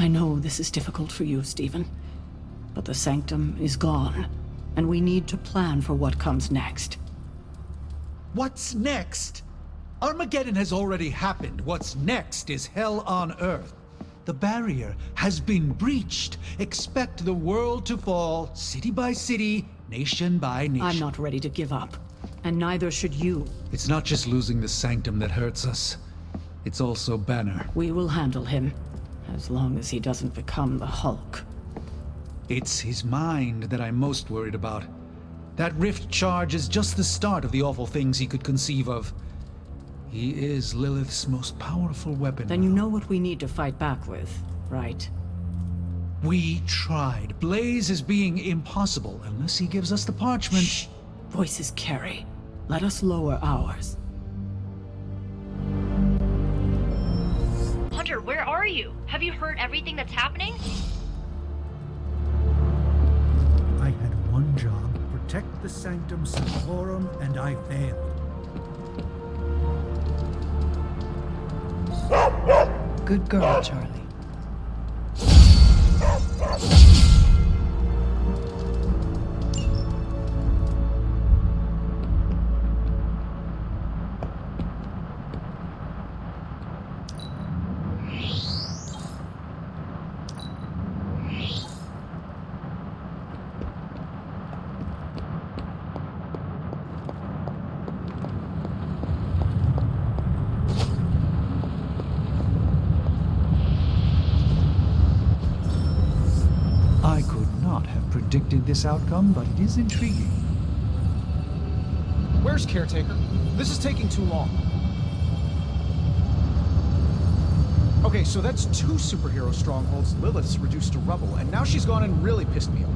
I know this is difficult for you, Stephen, but the Sanctum is gone, and we need to plan for what comes next. What's next? Armageddon has already happened. What's next is hell on Earth. The barrier has been breached. Expect the world to fall, city by city, nation by nation. I'm not ready to give up, and neither should you. It's not just losing the Sanctum that hurts us. It's also Banner. We will handle him, as long as he doesn't become the Hulk. It's his mind that I'm most worried about. That rift charge is just the start of the awful things he could conceive of. He is Lilith's most powerful weapon. Then you know what we need to fight back with, right? We tried. Blaze is being impossible unless he gives us the parchment. Shh! Voices carry. Let us lower ours. Hunter, where are you? Have you heard everything that's happening? I had one job, protect the Sanctum Sanctorum, and I failed. Good girl, Charlie. I could not have predicted this outcome, but it is intriguing. Where's Caretaker? This is taking too long. Okay, so that's 2 superhero strongholds Lilith's reduced to rubble, and now she's gone and really pissed me off.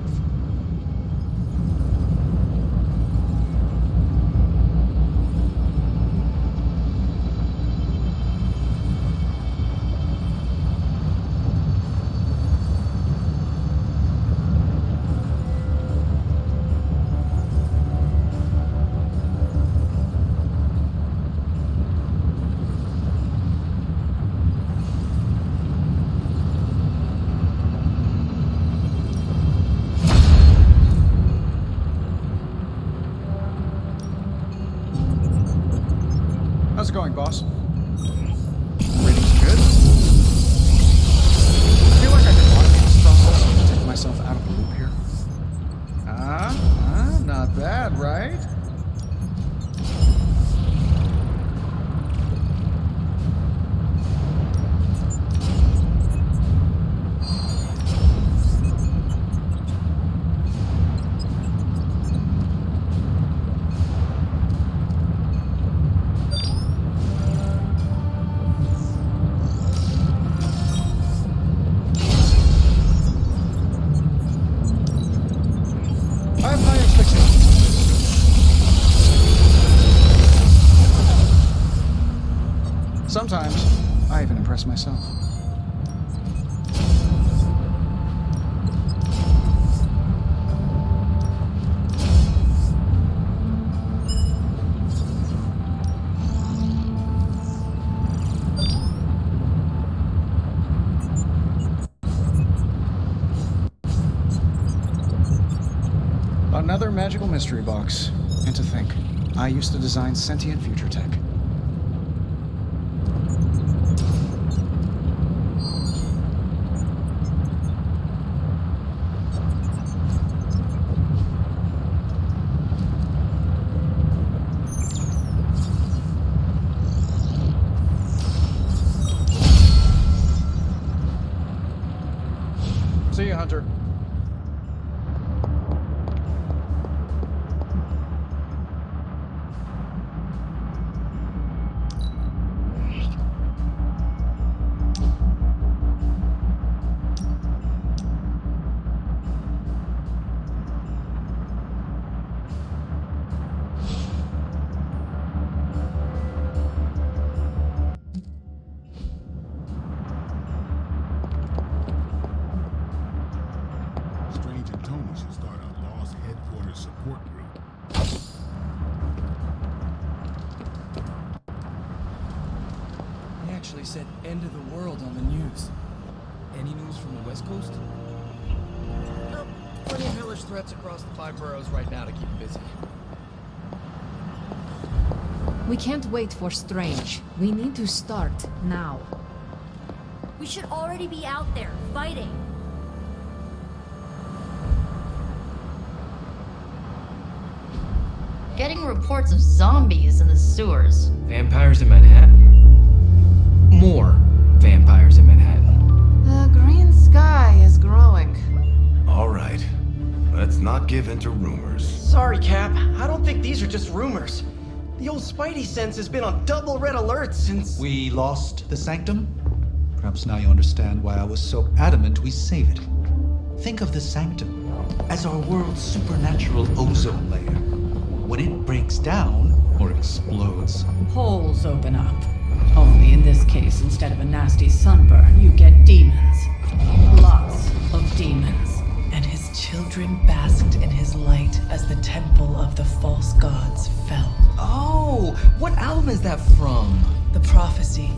How's it going, boss? Ratings good? I feel like I could automate this process to take myself out of the loop here. Not bad, right? I have high expectations. Sometimes, I even impress myself. Another magical mystery box. And to think, I used to design sentient future tech. See you, Hunter. Strange and Tony should start a Lost Headquarters support group. He actually said end of the world on the news. Any news from the West Coast? Nope. Plenty of hellish threats across the 5 boroughs right now to keep him busy. We can't wait for Strange. We need to start now. We should already be out there, fighting. Getting reports of zombies in the sewers. Vampires in Manhattan? More vampires in Manhattan. The green sky is growing. All right. Let's not give in to rumors. Sorry, Cap. I don't think these are just rumors. The old Spidey sense has been on double red alert since... We lost the Sanctum? Perhaps now you understand why I was so adamant we save it. Think of the Sanctum as our world's supernatural ozone layer. When it breaks down, or explodes, Holes open up. Only in this case, instead of a nasty sunburn, you get demons. Lots of demons. And his children basked in his light as the temple of the false gods fell. Oh, what album is that from? The prophecy.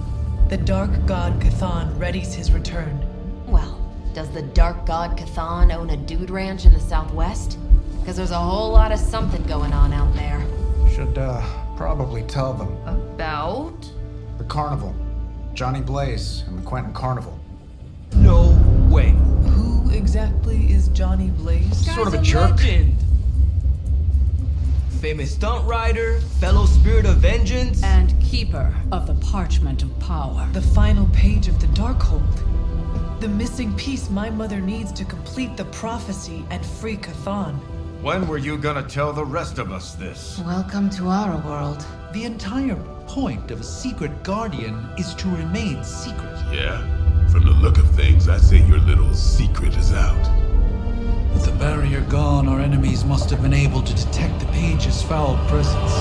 The dark god Chthon readies his return. Well, does the dark god Chthon own a dude ranch in the southwest? Because there's a whole lot of something going on out there. Should, probably tell them. About? The carnival. Johnny Blaze and the Quentin Carnival. No way. Who exactly is Johnny Blaze? Sort of a jerk. Legend. Famous stunt rider, fellow spirit of vengeance, And keeper of the parchment of power. The final page of the Darkhold. The missing piece my mother needs to complete the prophecy and free Chthon. When were you gonna tell the rest of us this? Welcome to our world. the entire point of a secret guardian is to remain secret. Yeah? From the look of things, I say your little secret is out. With the barrier gone, our enemies must have been able to detect the page's foul presence.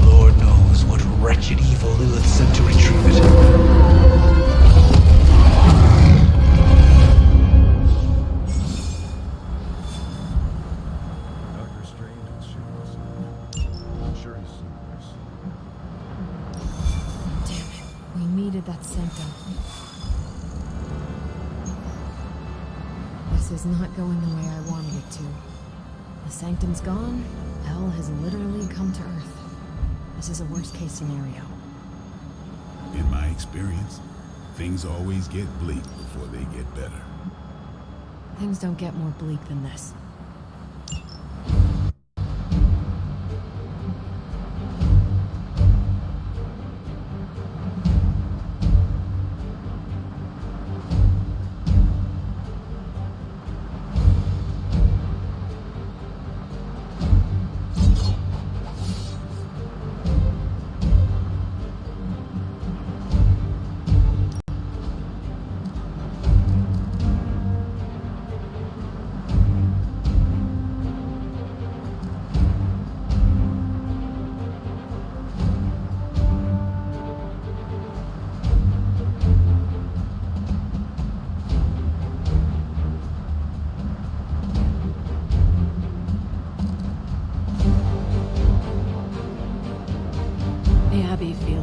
Lord knows what wretched evil Lilith sent to retrieve it. That sanctum. This is not going the way I wanted it to. The sanctum's gone. Hell has literally come to Earth. This is a worst-case scenario. In my experience, things always get bleak before they get better. Things don't get more bleak than this.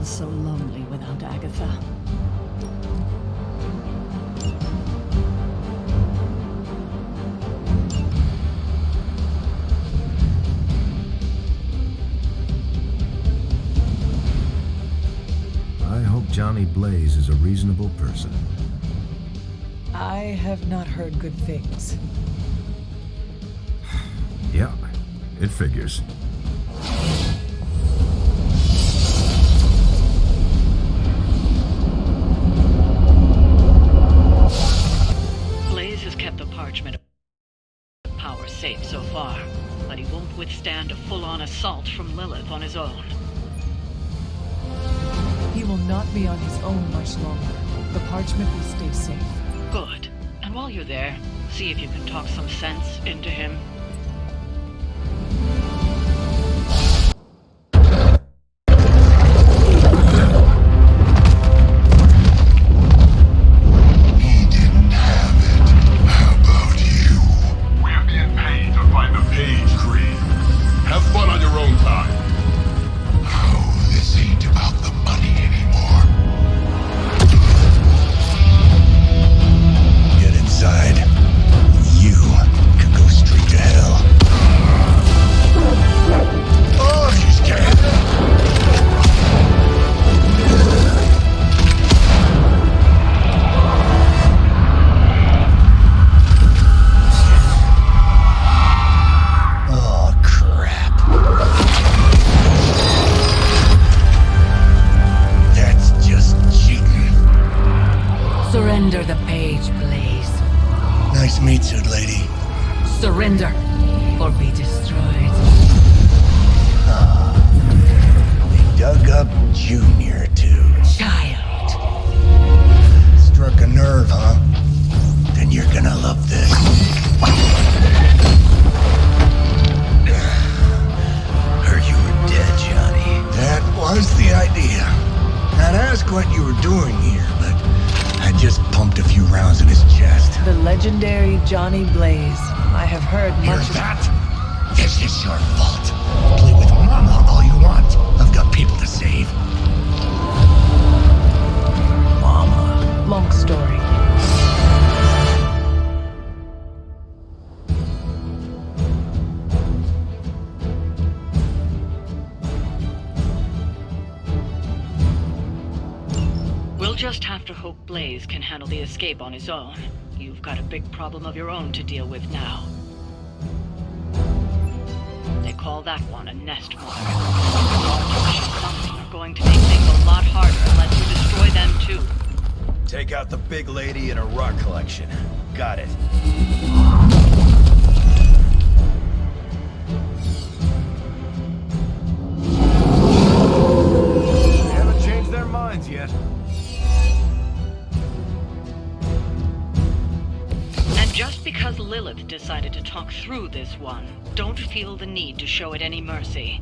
So lonely without Agatha. I hope Johnny Blaze is a reasonable person. I have not heard good things. Yeah, it figures. Safe so far, but he won't withstand a full-on assault from Lilith on his own. He will not be on his own much longer. The parchment will stay safe. Good. And while you're there, see if you can talk some sense into him. Johnny Blaze. I have heard Hear much of that? This is your fault. Play with Mama all you want. I've got people to save. Mama. Long story. We'll just have to hope Blaze can handle the escape on his own. You've got a big problem of your own to deal with now. They call that one a nest mark. Are going to make things a lot harder unless you destroy them too. Take out the big lady and her rock collection. Got it. They haven't changed their minds yet. Just because Lilith decided to talk through this one, don't feel the need to show it any mercy.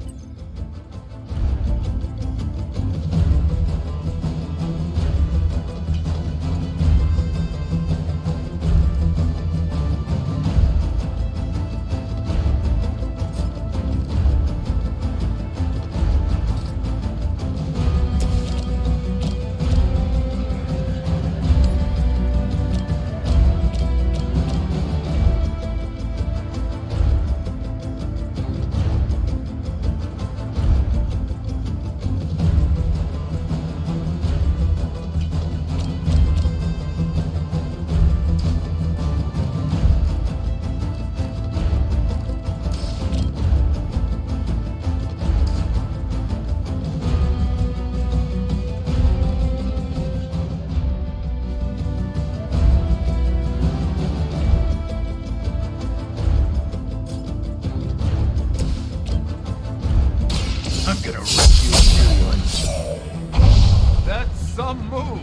I'm gonna rip you a new one. That's some move.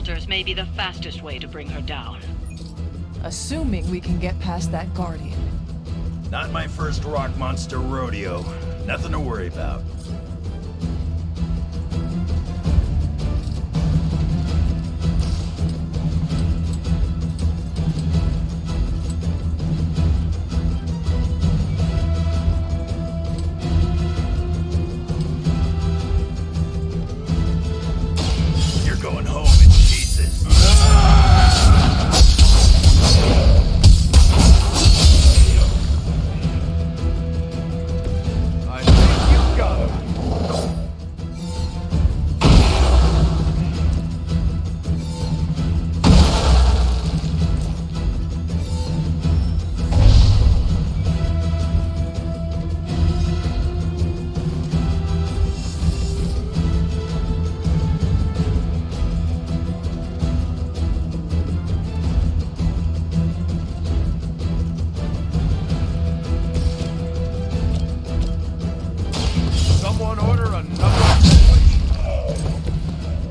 shelters may be the fastest way to bring her down. Assuming we can get past that Guardian. Not my first rock monster rodeo. Nothing to worry about. You're going home in pieces. I think you got him. Someone order another sandwich.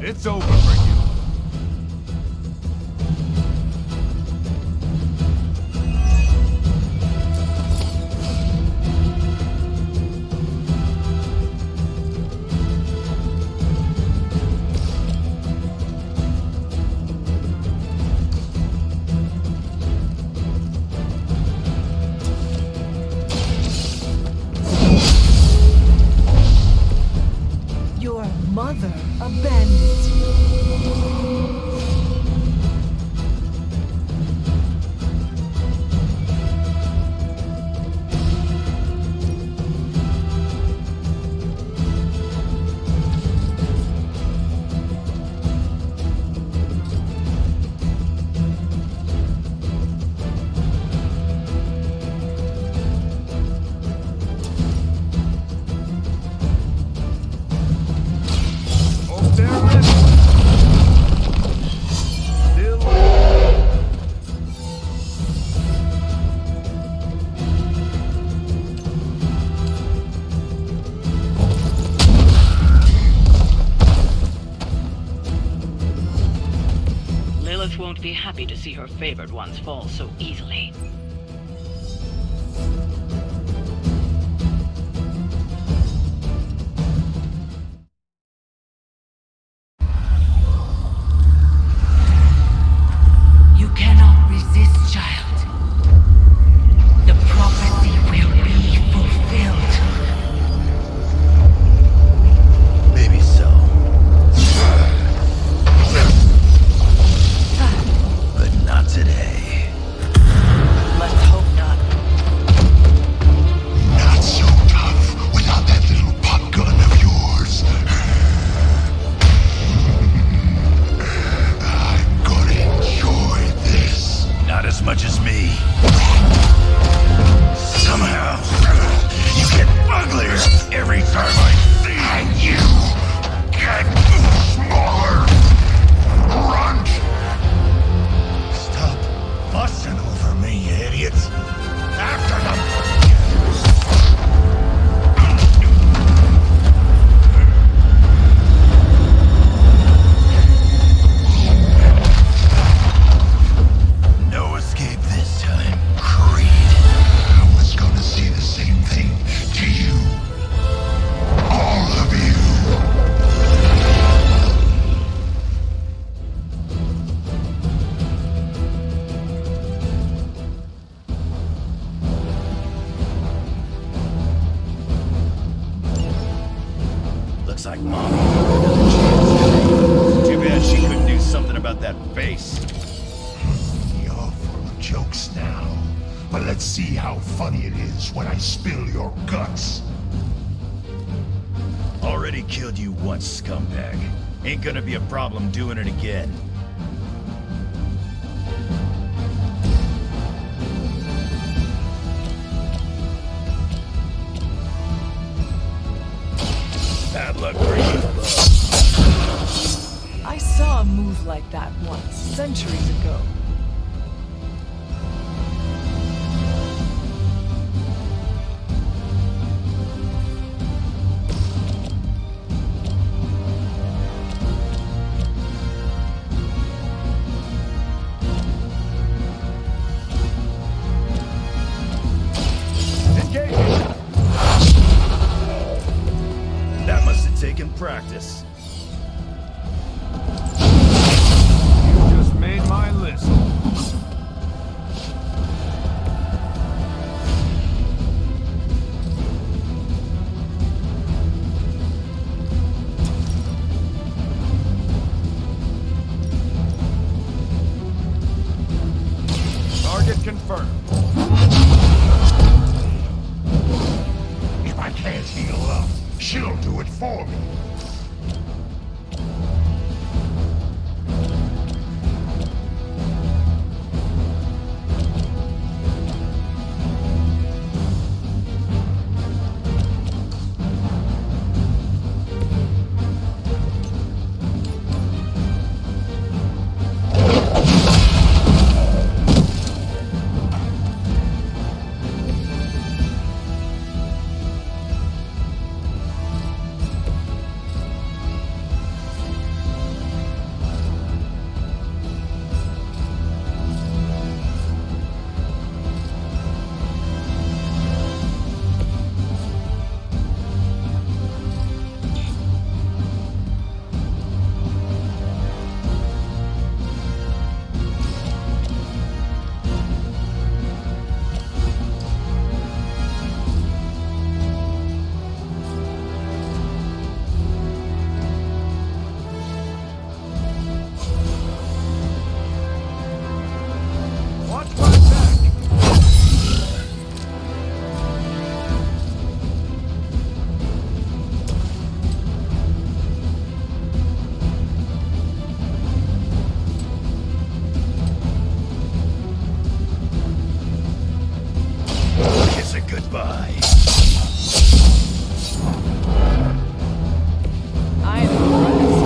It's over for you. Your mother abandoned you. Hope they're ready. Still Lilith won't be happy to see her favored ones fall so easily. You cannot resist, child. The prophecy will be fulfilled. Maybe so. But not today. Let's hope not. Not so tough without that little pop gun of yours. I'm gonna enjoy this. Not as much as me. Somehow, you get uglier every time I see you. And you get smaller. Grunt. Stop fussing over me, you idiots. After them. No escape this time, Creed. I was gonna say the same thing to you. All of you. Looks like Mom gave her another chance. Too bad she couldn't do something about that face. You're full of jokes now. But let's see how funny it is when I spill your guts. Already killed you once, scumbag. Ain't gonna be a problem doing it again. Bad luck for you, bud. I saw a move like that once, centuries ago. practice. You just made my list. Target confirmed. If I can't heal up, she'll do it for me. Goodbye. I'm impressed.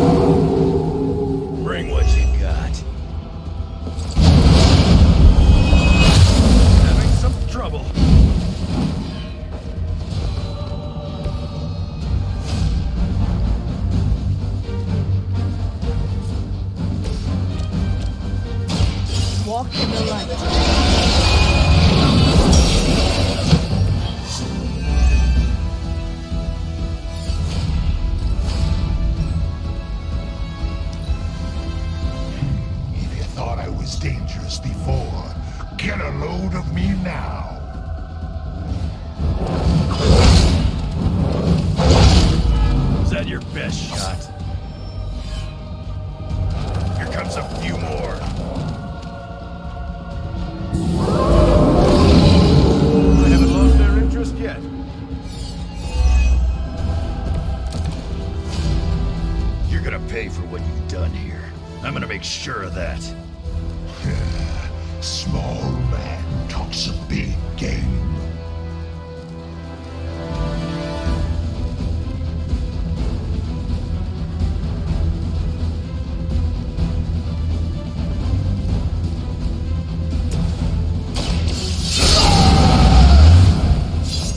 Bring what you got. Having some trouble. Walk in the light. Dangerous before. Get a load of me now. Is that your best shot? Here comes a few more. I haven't lost their interest yet. You're gonna pay for what you've done here. I'm gonna make sure of that. Small man talks a big game.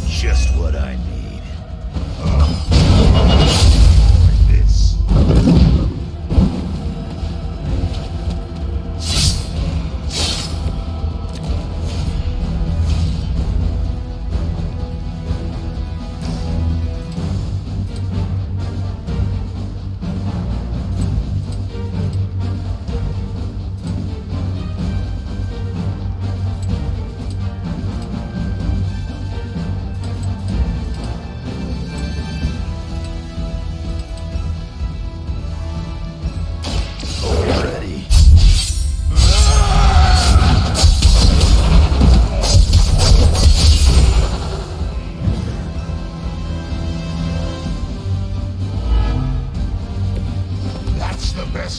Just what I need. Like this.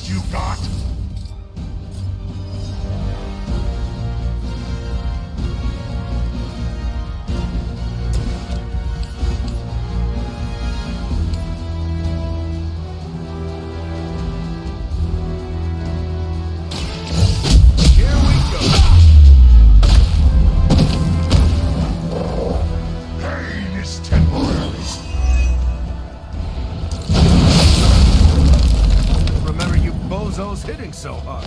You got? Hitting so hard.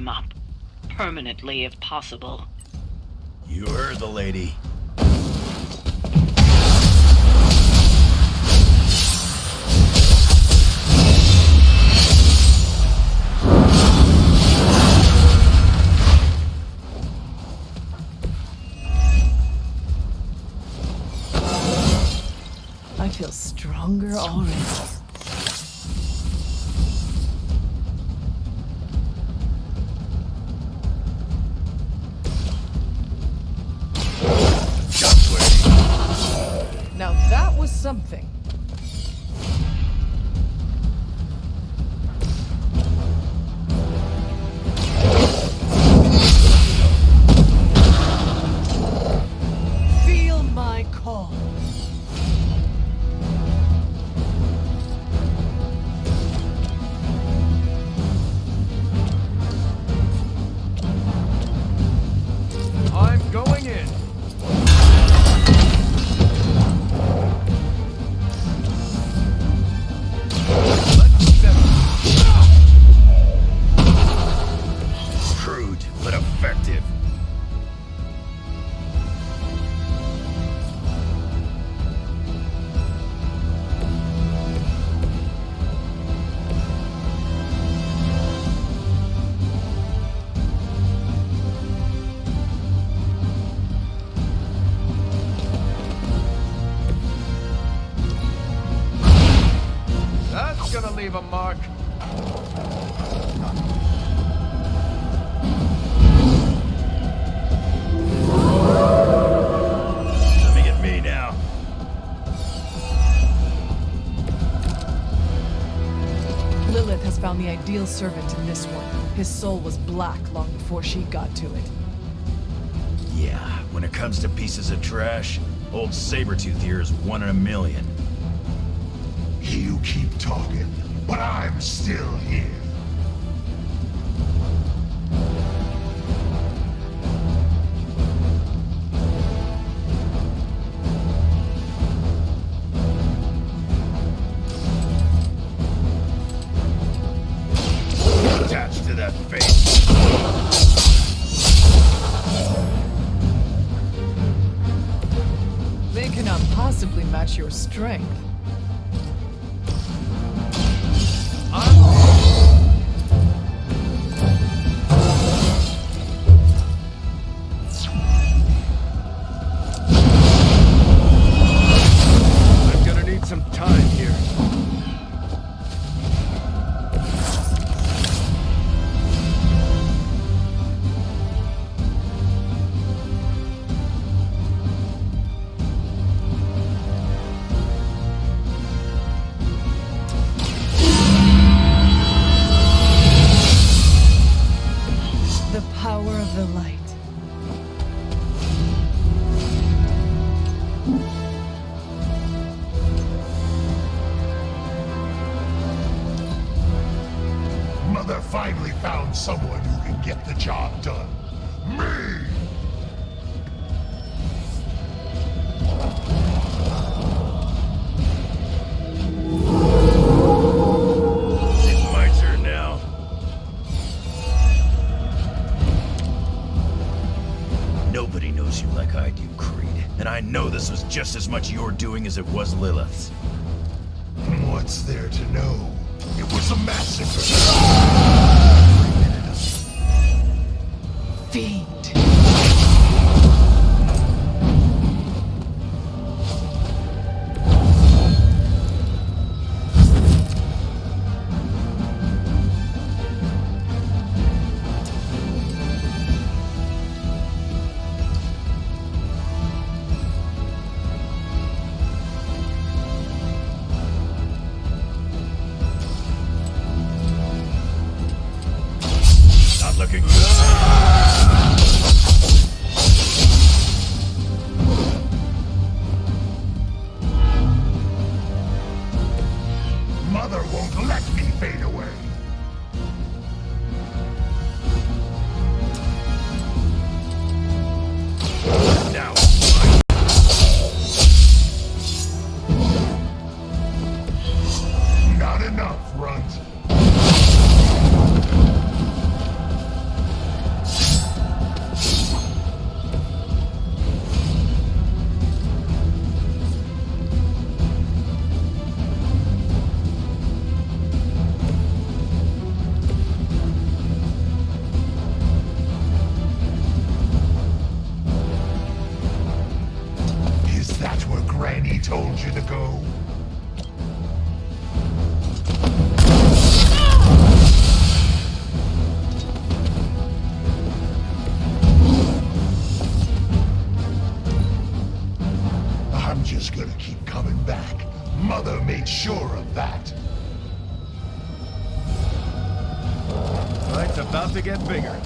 him up. Permanently, if possible. You heard the lady. I feel stronger already. Now that was something. Feel my call. I'm going in. Crude, but effective. That's gonna leave a mark. Coming at me now. Lilith has found the ideal servant in this one. His soul was black long before she got to it. Yeah, when it comes to pieces of trash, old Sabretooth here is 1 in a million. You keep talking, but I'm still here. Attached to that face. They cannot possibly match your strength. I'm gonna need some time here. The power of the light. Mother finally found someone who can get the job done. Me! It's my turn now. Nobody knows you like I do, Creed. And I know this was just as much your doing as it was Lilith's. What's there to know? It was a massacre. Fiend. Not looking good. Mother won't let me fade away. Now, Not enough, runt. go? I'm just gonna keep coming back. Mother made sure of that. Fight's about to get bigger.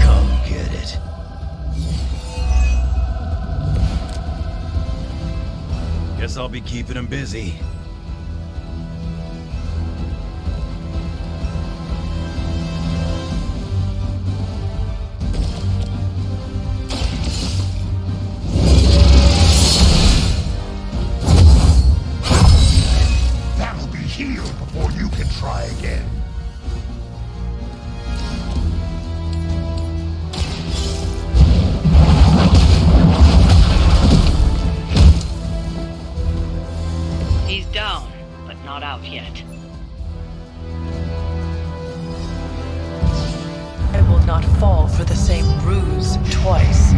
Come get it. Guess I'll be keeping him busy. That'll be healed before you can try again. He's down, but not out yet. I will not fall for the same ruse twice.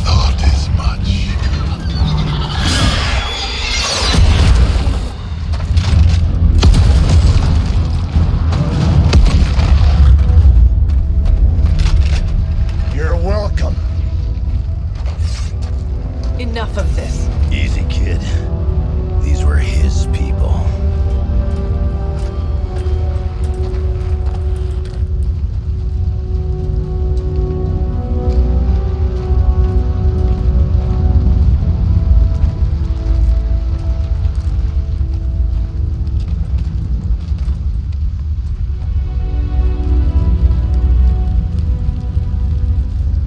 Thought as much. You're welcome. Enough of this. Easy, kid. These were his people.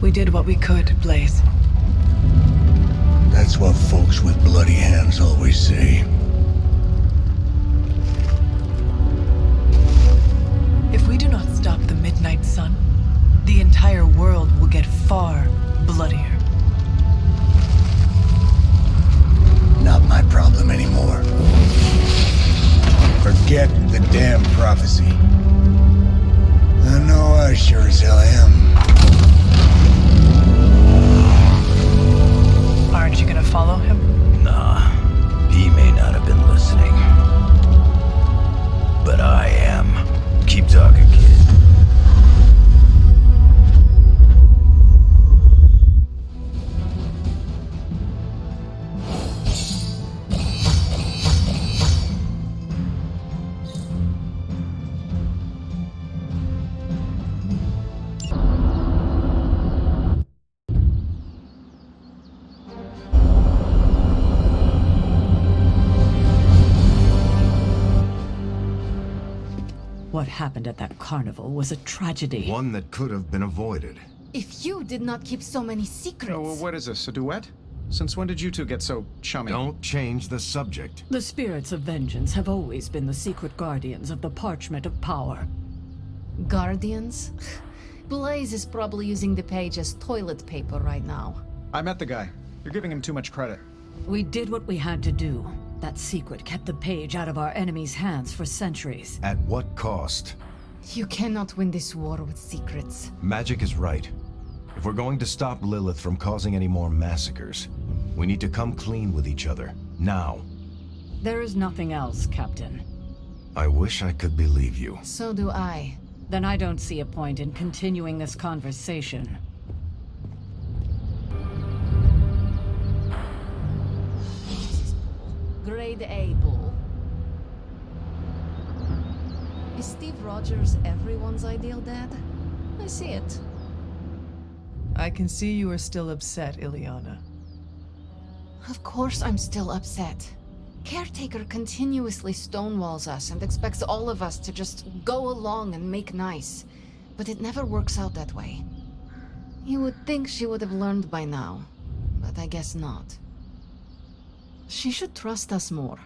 We did what we could, Blaze. That's what folks with bloody hands always say. If we do not stop the Midnight Sun, the entire world will get far bloodier. Not my problem anymore. Forget the damn prophecy. I know I sure as hell am. Aren't you gonna follow him? Nah, he may not have been listening. But I am. Keep talking, kid. What happened at that carnival was a tragedy. One that could have been avoided. If you did not keep so many secrets... Oh, what is this, a duet? Since when did you two get so chummy? Don't change the subject. The spirits of vengeance have always been the secret guardians of the parchment of power. Guardians? Blaze is probably using the page as toilet paper right now. I met the guy. You're giving him too much credit. We did what we had to do. That secret kept the page out of our enemies' hands for centuries. At what cost? You cannot win this war with secrets. Magic is right. If we're going to stop Lilith from causing any more massacres, we need to come clean with each other. Now. There is nothing else, Captain. I wish I could believe you. So do I. Then I don't see a point in continuing this conversation. Grade A bull. Is Steve Rogers everyone's ideal dad? I see it. I can see you are still upset, Ileana. Of course I'm still upset. Caretaker continuously stonewalls us and expects all of us to just go along and make nice. But it never works out that way. You would think she would have learned by now, but I guess not. She should trust us more.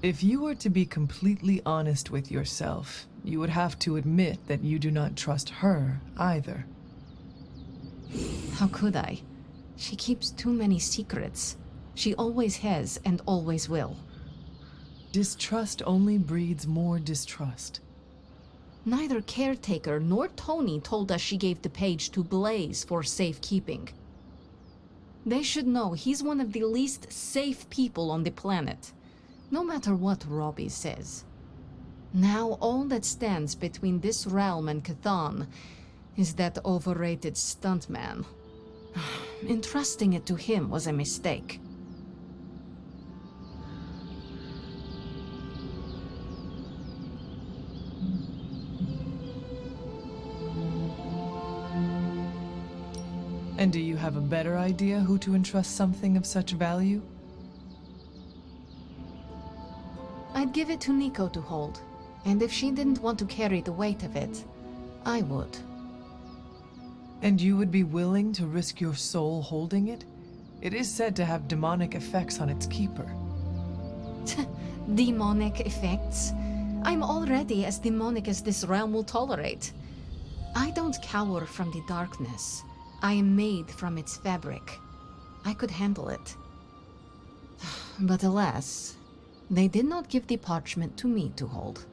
If you were to be completely honest with yourself, you would have to admit that you do not trust her either. How could I? She keeps too many secrets. She always has and always will. Distrust only breeds more distrust. Neither Caretaker nor Tony told us she gave the page to Blaze for safekeeping. They should know he's one of the least safe people on the planet, no matter what Robbie says. Now all that stands between this realm and Chthon is that overrated stuntman. Entrusting it to him was a mistake. And do you have a better idea who to entrust something of such value? I'd give it to Nico to hold, and if she didn't want to carry the weight of it, I would. And you would be willing to risk your soul holding it? It is said to have demonic effects on its keeper. Demonic effects? I'm already as demonic as this realm will tolerate. I don't cower from the darkness. I am made from its fabric. I could handle it. But alas, they did not give the parchment to me to hold.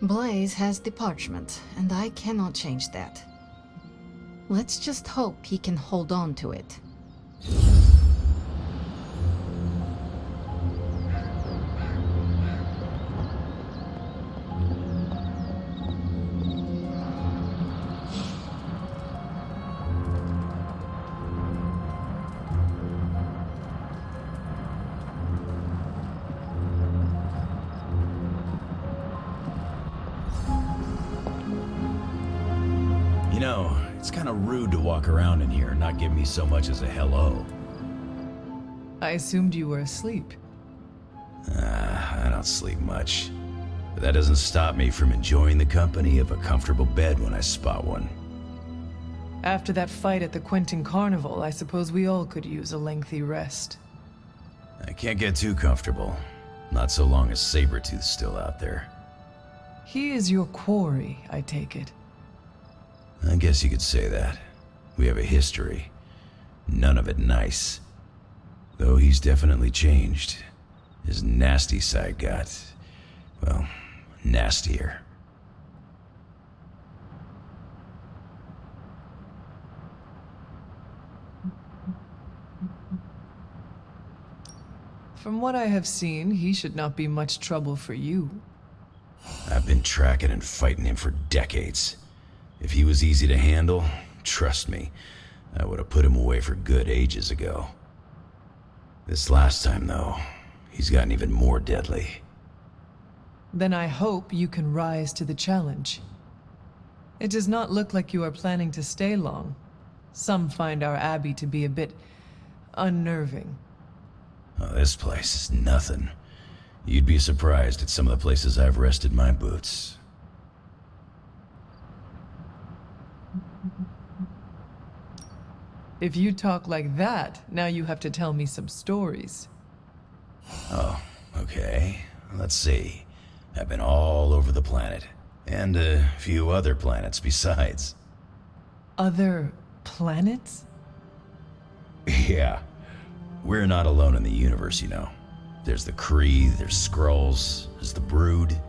Blaze has the parchment, and I cannot change that. Let's just hope he can hold on to it. You know, it's kind of rude to walk around in here and not give me so much as a hello. I assumed you were asleep. I don't sleep much. But that doesn't stop me from enjoying the company of a comfortable bed when I spot one. After that fight at the Quentin Carnival, I suppose we all could use a lengthy rest. I can't get too comfortable. Not so long as Sabretooth's still out there. He is your quarry, I take it. I guess you could say that. We have a history. None of it nice. Though he's definitely changed. His nasty side got, well, nastier. From what I have seen, he should not be much trouble for you. I've been tracking and fighting him for decades. If he was easy to handle, trust me, I would have put him away for good ages ago. This last time, though, he's gotten even more deadly. Then I hope you can rise to the challenge. It does not look like you are planning to stay long. Some find our abbey to be a bit unnerving. Oh, this place is nothing. You'd be surprised at some of the places I've rested my boots. If you talk like that, now you have to tell me some stories. Oh, okay. Let's see. I've been all over the planet. And a few other planets besides. Other planets? Yeah. We're not alone in the universe, you know. There's the Kree, there's Skrulls, there's the Brood.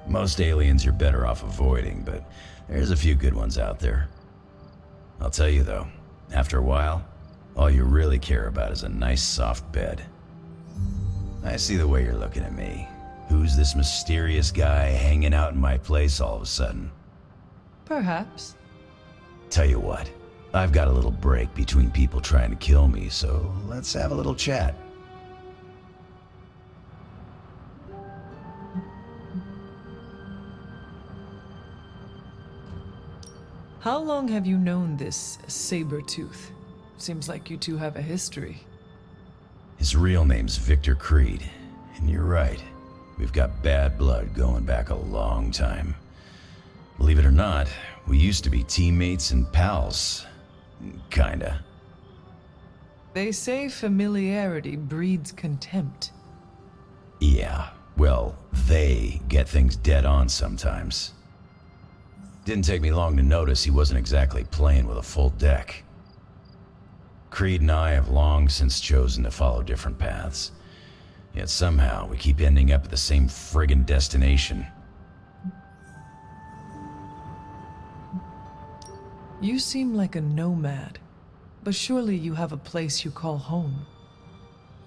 Most aliens you're better off avoiding, but there's a few good ones out there. I'll tell you though, after a while, all you really care about is a nice soft bed. I see the way you're looking at me. Who's this mysterious guy hanging out in my place all of a sudden? Perhaps. Tell you what, I've got a little break between people trying to kill me, so let's have a little chat. How long have you known this Sabretooth? Seems like you two have a history. His real name's Victor Creed, and you're right. We've got bad blood going back a long time. Believe it or not, we used to be teammates and pals. Kinda. They say familiarity breeds contempt. Yeah, well, they get things dead on sometimes. Didn't take me long to notice he wasn't exactly playing with a full deck. Creed and I have long since chosen to follow different paths. Yet somehow we keep ending up at the same friggin' destination. You seem like a nomad, but surely you have a place you call home.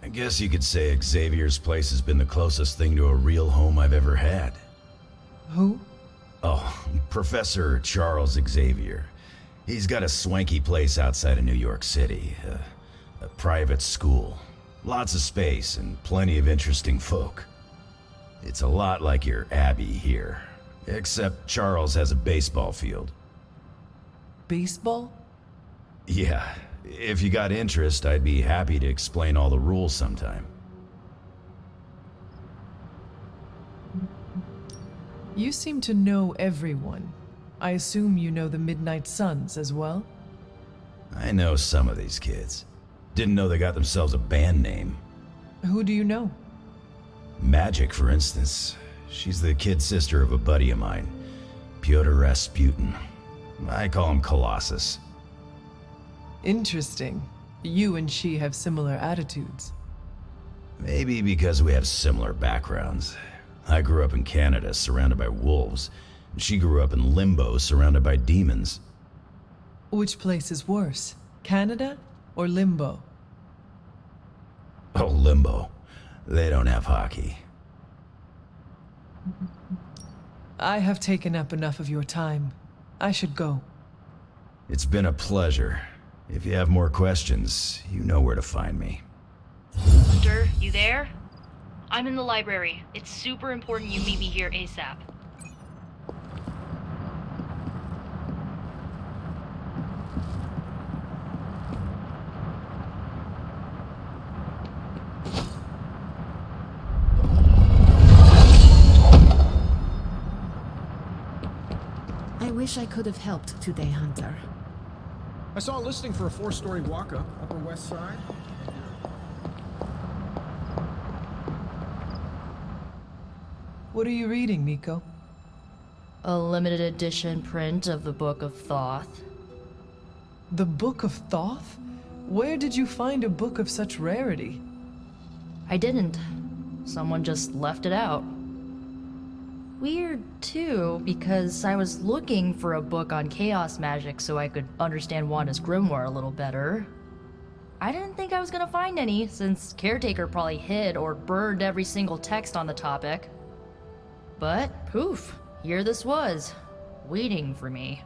I guess you could say Xavier's place has been the closest thing to a real home I've ever had. Who? Oh, Professor Charles Xavier. He's got a swanky place outside of New York City. A private school. Lots of space and plenty of interesting folk. It's a lot like your Abbey here. Except Charles has a baseball field. Baseball? Yeah. If you got interest, I'd be happy to explain all the rules sometime. You seem to know everyone. I assume you know the Midnight Suns as well? I know some of these kids. Didn't know they got themselves a band name. Who do you know? Magic, for instance. She's the kid sister of a buddy of mine, Pyotr Rasputin. I call him Colossus. Interesting. You and she have similar attitudes. Maybe because we have similar backgrounds. I grew up in Canada, surrounded by wolves. She grew up in Limbo, surrounded by demons. Which place is worse, Canada or Limbo? Oh, Limbo. They don't have hockey. I have taken up enough of your time. I should go. It's been a pleasure. If you have more questions, you know where to find me. Hunter, you there? I'm in the library. It's super important you meet me here ASAP. I wish I could have helped today, Hunter. I saw a listing for a 4-story walk-up, Upper West Side. What are you reading, Miko? A limited edition print of the Book of Thoth. The Book of Thoth? Where did you find a book of such rarity? I didn't. Someone just left it out. Weird, too, because I was looking for a book on chaos magic so I could understand Wanda's grimoire a little better. I didn't think I was gonna find any, since Caretaker probably hid or burned every single text on the topic. But, poof, here this was, waiting for me.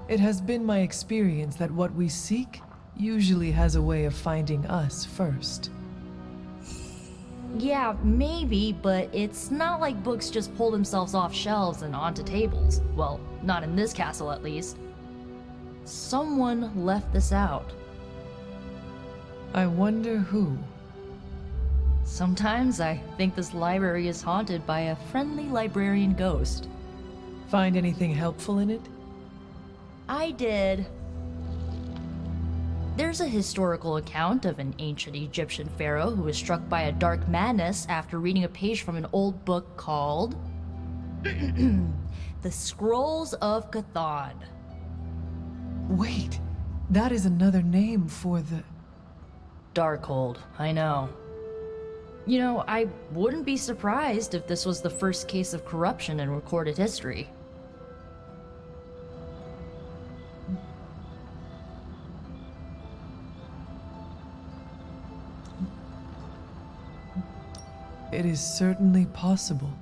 It has been my experience that what we seek usually has a way of finding us first. Yeah, maybe, but it's not like books just pull themselves off shelves and onto tables. Well, not in this castle at least. Someone left this out. I wonder who. Sometimes I think this library is haunted by a friendly librarian ghost. Find anything helpful in it? I did. There's a historical account of an ancient Egyptian pharaoh who was struck by a dark madness after reading a page from an old book called The Scrolls of Chthon. Wait, that is another name for the... Darkhold, I know. You know, I wouldn't be surprised if this was the first case of corruption in recorded history. It is certainly possible.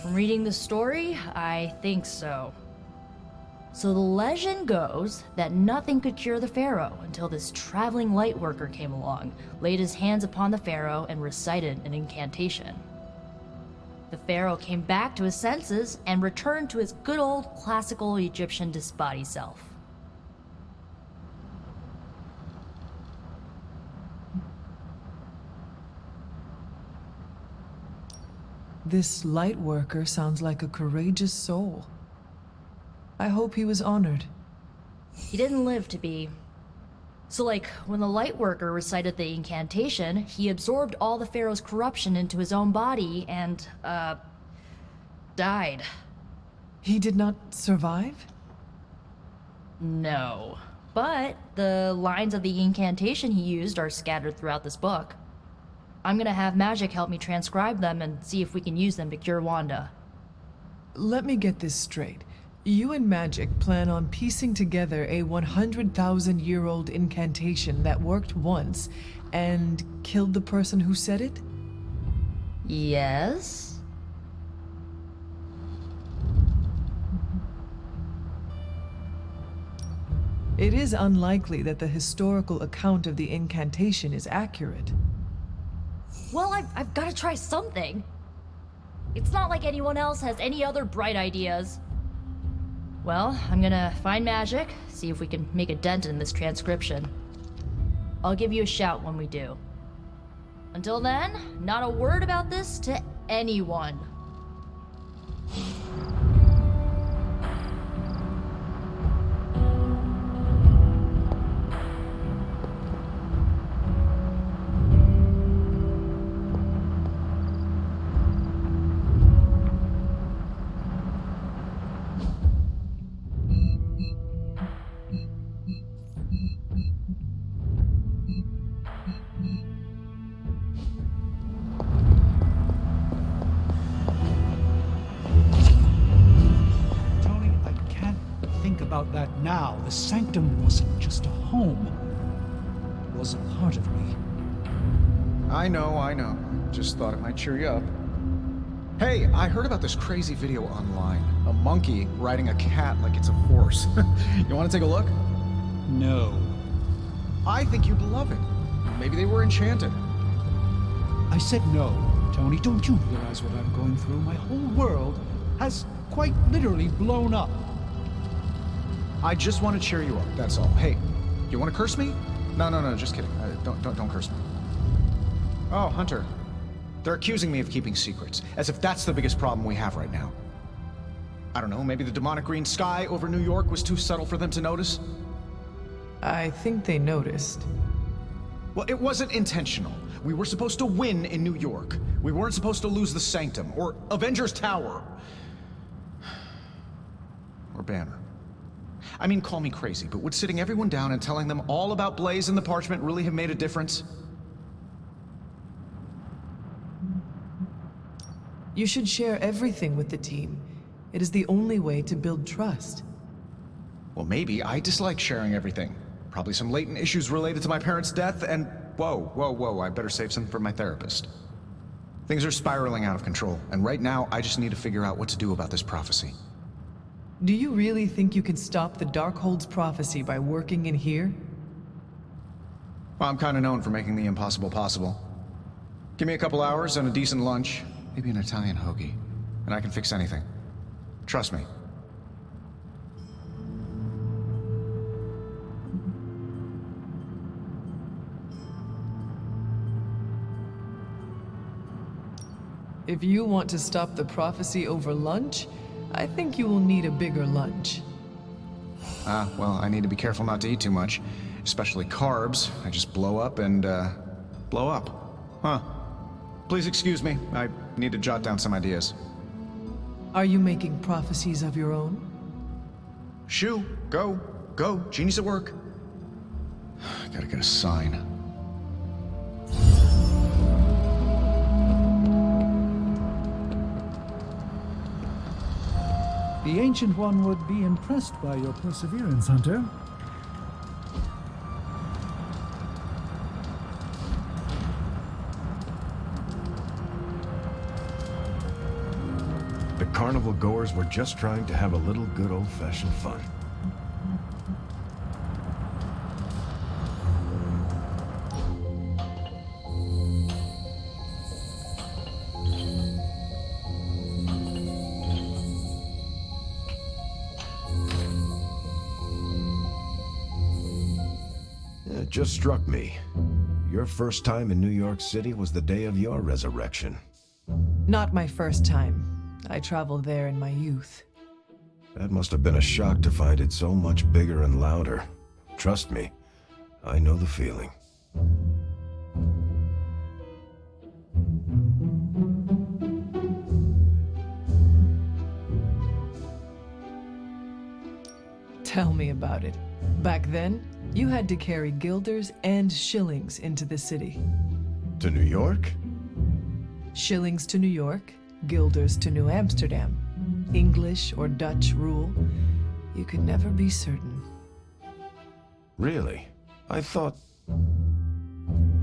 From reading the story, I think so. So the legend goes that nothing could cure the pharaoh until this traveling light worker came along, laid his hands upon the pharaoh, and recited an incantation. The pharaoh came back to his senses and returned to his good old classical Egyptian disbody self. This light worker sounds like a courageous soul. I hope he was honored. He didn't live to be. So like, when the light worker recited the incantation, he absorbed all the pharaoh's corruption into his own body and, died. He did not survive? No. but the lines of the incantation he used are scattered throughout this book. I'm gonna have magic help me transcribe them and see if we can use them to cure Wanda. Let me get this straight. You and Magic plan on piecing together a 100,000-year-old incantation that worked once and killed the person who said it? Yes? It is unlikely that the historical account of the incantation is accurate. Well, I've got to try something. It's not like anyone else has any other bright ideas. Well, I'm gonna find Magic, see if we can make a dent in this transcription. I'll give you a shout when we do. Until then, not a word about this to anyone. About that now. The sanctum wasn't just a home. It was a part of me. I know. Just thought it might cheer you up. Hey, I heard about this crazy video online. A monkey riding a cat like it's a horse. You want to take a look? No. I think you'd love it. Maybe they were enchanted. I said no, Tony. Don't you realize what I'm going through? My whole world has quite literally blown up. I just want to cheer you up, that's all. Hey, you want to curse me? No, just kidding. Don't curse me. Oh, Hunter. They're accusing me of keeping secrets, as if that's the biggest problem we have right now. I don't know, maybe the demonic green sky over New York was too subtle for them to notice? I think they noticed. Well, it wasn't intentional. We were supposed to win in New York. We weren't supposed to lose the Sanctum, or Avengers Tower. Or Banner. I mean, call me crazy, but would sitting everyone down and telling them all about Blaze and the Parchment really have made a difference? You should share everything with the team. It is the only way to build trust. Well, maybe I dislike sharing everything. Probably some latent issues related to my parents' death, and whoa, I better save some for my therapist. Things are spiraling out of control, and right now I just need to figure out what to do about this prophecy. Do you really think you can stop the Darkhold's prophecy by working in here? Well, I'm kind of known for making the impossible possible. Give me a couple hours and a decent lunch, maybe an Italian hoagie, and I can fix anything. Trust me. If you want to stop the prophecy over lunch, I think you will need a bigger lunch. Well, I need to be careful not to eat too much, especially carbs. I just blow up and, blow up. Huh. Please excuse me. I need to jot down some ideas. Are you making prophecies of your own? Shoo, go. Genie's at work. I gotta get a sign. The Ancient One would be impressed by your perseverance, Hunter. The carnival goers were just trying to have a little good old-fashioned fun. It just struck me. Your first time in New York City was the day of your resurrection. Not my first time. I traveled there in my youth. That must have been a shock to find it so much bigger and louder. Trust me, I know the feeling. Tell me about it. Back then, you had to carry guilders and shillings into the city. To New York? Shillings to New York, guilders to New Amsterdam. English or Dutch rule. You could never be certain. Really? I thought...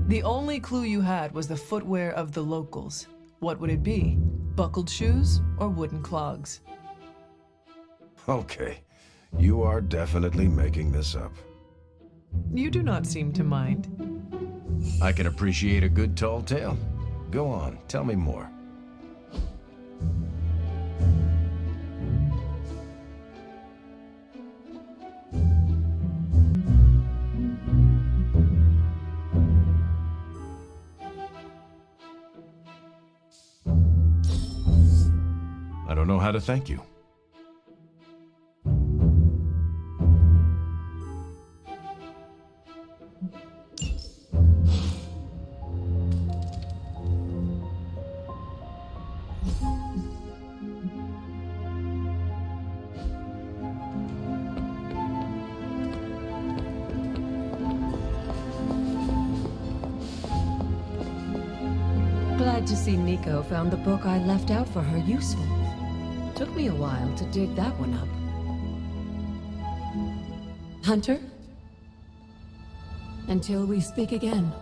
The only clue you had was the footwear of the locals. What would it be? Buckled shoes or wooden clogs? Okay. You are definitely making this up. You do not seem to mind. I can appreciate a good tall tale. Go on, tell me more. I don't know how to thank you. Glad to see Miko found the book I left out for her useful. Took me a while to dig that one up. Hunter? Until we speak again.